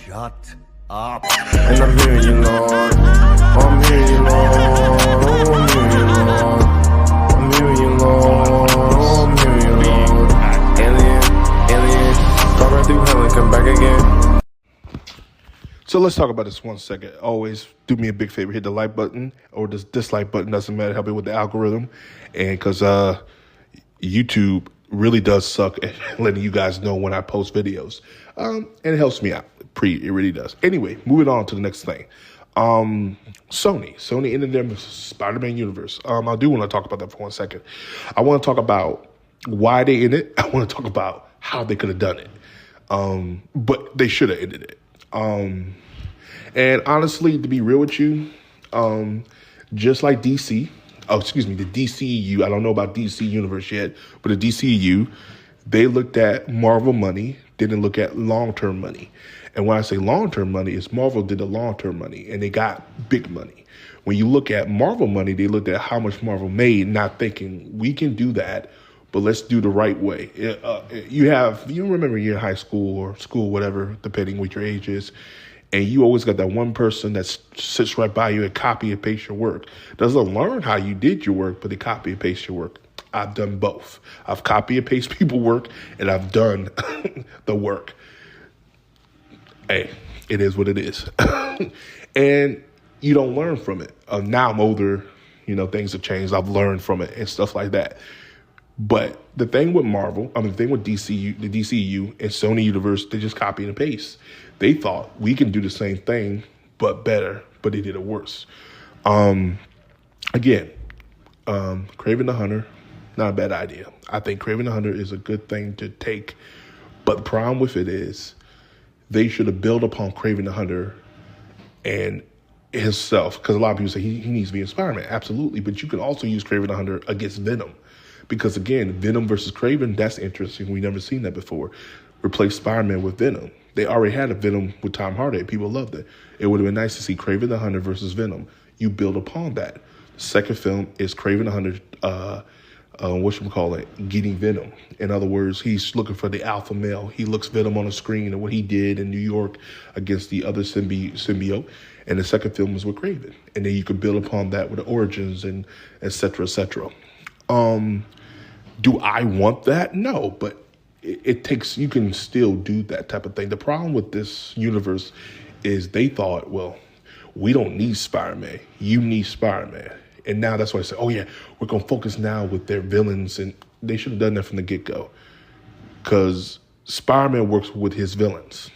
Shut up. And I'm hearing you, Lord. I'm hearing you, Lord. I'm hearing you, Lord. I'm hearing you, Lord. I'm hearing you, Lord. Alien, fall right through hell and come back again. So let's talk about this 1 second. Always do me a big favor, hit the like button or the dislike button, doesn't matter, help me with the algorithm. And because YouTube really does suck at letting you guys know when I post videos. And it helps me out. It really does. Anyway, moving on to the next thing. Sony ended their Spider-Man universe. I do want to talk about that for 1 second. I want to talk about why they ended it. I want to talk about how they could have done it. But they should have ended it. And honestly, to be real with you, just like DC, the DCEU, I don't know about DC Universe yet, but the DCEU, they looked at Marvel money, didn't look at long-term money. And when I say long-term money, it's Marvel did the long-term money, and they got big money. When you look at Marvel money, they looked at how much Marvel made, not thinking, we can do that, but let's do the right way. You remember you're in high school or school, whatever, depending what your age is, and you always got that one person that sits right by you and copy and paste your work. Doesn't learn how you did your work, but they copy and paste your work. I've done both. I've copy and paste people's work, and I've done the work. Hey, it is what it is. And you don't learn from it. Now I'm older, things have changed. I've learned from it and stuff like that. But the thing with the thing with DCU, the DCU and Sony Universe, they just copy and paste. They thought we can do the same thing, but better, but they did it worse. Kraven the Hunter, not a bad idea. I think Kraven the Hunter is a good thing to take. But the problem with it is they should have built upon Kraven the Hunter and himself, because a lot of people say he needs to be in Spider-Man. Absolutely. But you can also use Kraven the Hunter against Venom. Because, again, Venom versus Kraven, that's interesting. We've never seen that before. Replace Spider-Man with Venom. They already had a Venom with Tom Hardy. People loved it. It would have been nice to see Kraven the Hunter versus Venom. You build upon that. The second film is Kraven the Hunter, getting Venom. In other words, he's looking for the alpha male. He looks Venom on the screen and what he did in New York against the other symbiote. And the second film is with Kraven. And then you could build upon that with the origins and et cetera, et cetera. Do I want that? No, but you can still do that type of thing. The problem with this universe is they thought, well, we don't need Spider-Man. You need Spider-Man. And now that's why I say, oh yeah, we're going to focus now with their villains. And they should have done that from the get-go. Because Spider-Man works with his villains.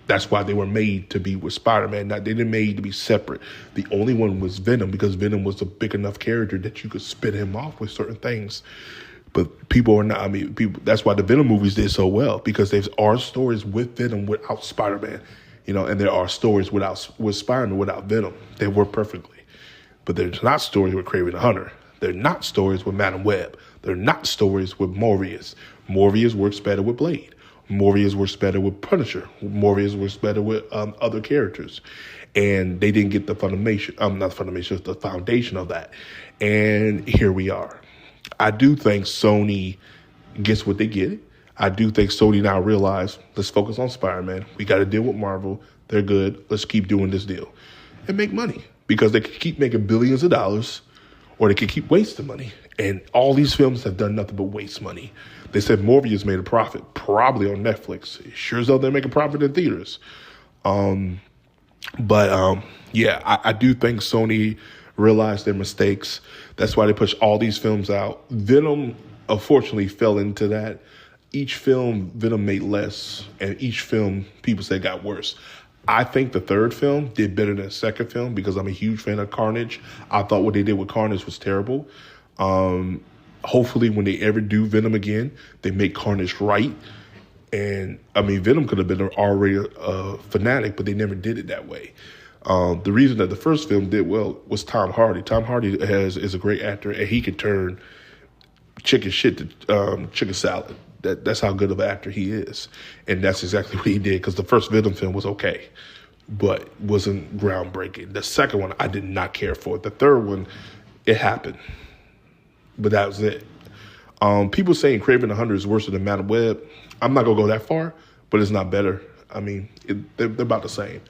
That's why they were made to be with Spider-Man. They didn't made to be separate. The only one was Venom, because Venom was a big enough character that you could spit him off with certain things. But people are not. That's why the Venom movies did so well, because there are stories with Venom without Spider-Man, and there are stories with Spider-Man without Venom. They work perfectly. But there's not stories with Kraven the Hunter. They're not stories with Madam Web. They're not stories with Morbius. Morbius works better with Blade. Morbius works better with Punisher. Morbius works better with other characters. And they didn't get the the foundation of that. And here we are. I do think Sony gets what they get. I do think Sony now realize, let's focus on Spider-Man. We got to deal with Marvel. They're good. Let's keep doing this deal and make money, because they could keep making billions of dollars, or they could keep wasting money. And all these films have done nothing but waste money. They said Morbius made a profit, probably on Netflix. Sure as though they're making profit in theaters. I do think Sony realized their mistakes. That's why they pushed all these films out. Venom, unfortunately, fell into that. Each film, Venom made less, and each film, people say, got worse. I think the third film did better than the second film, because I'm a huge fan of Carnage. I thought what they did with Carnage was terrible. Hopefully, when they ever do Venom again, they make Carnage right. And, Venom could have been already a fanatic, but they never did it that way. The reason that the first film did well was Tom Hardy. Tom Hardy is a great actor, and he could turn chicken shit to chicken salad. That's how good of an actor he is. And that's exactly what he did, because the first Venom film was okay, but wasn't groundbreaking. The second one, I did not care for. The third one, it happened, but that was it. People saying Kraven the Hunter is worse than Madam Web. I'm not going to go that far, but it's not better. I mean, they're about the same.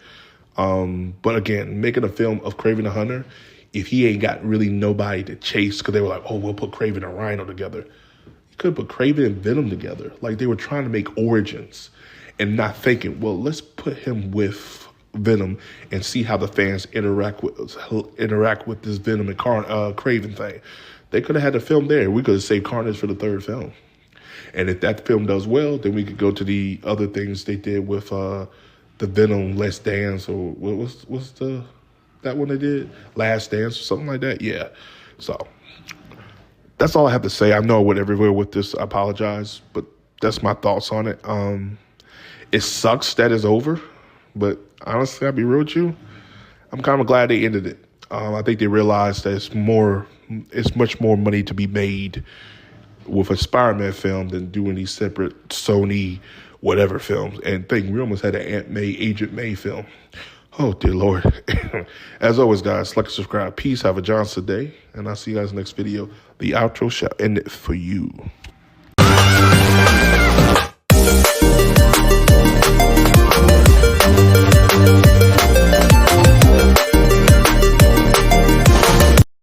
But again, making a film of Kraven the Hunter, if he ain't got really nobody to chase, because they were like, oh, we'll put Kraven and Rhino together. You could put Kraven and Venom together. Like, they were trying to make origins and not thinking, well, let's put him with Venom and see how the fans interact with this Venom and Kraven thing. They could have had the film there. We could have saved Carnage for the third film. And if that film does well, then we could go to the other things they did with the Venom Let's Dance, or what's that one they did? Last Dance or something like that? Yeah. So that's all I have to say. I know I went everywhere with this. I apologize, but that's my thoughts on it. It sucks that it's over, but honestly, I'll be real with you, I'm kind of glad they ended it. I think they realized that it's much more money to be made with a Spider-Man film than doing these separate Sony whatever films. And think we almost had an Aunt May, Agent May film. Oh, dear Lord. As always, guys, like and subscribe. Peace. Have a Johnson day. And I'll see you guys next video. The outro shall end it for you.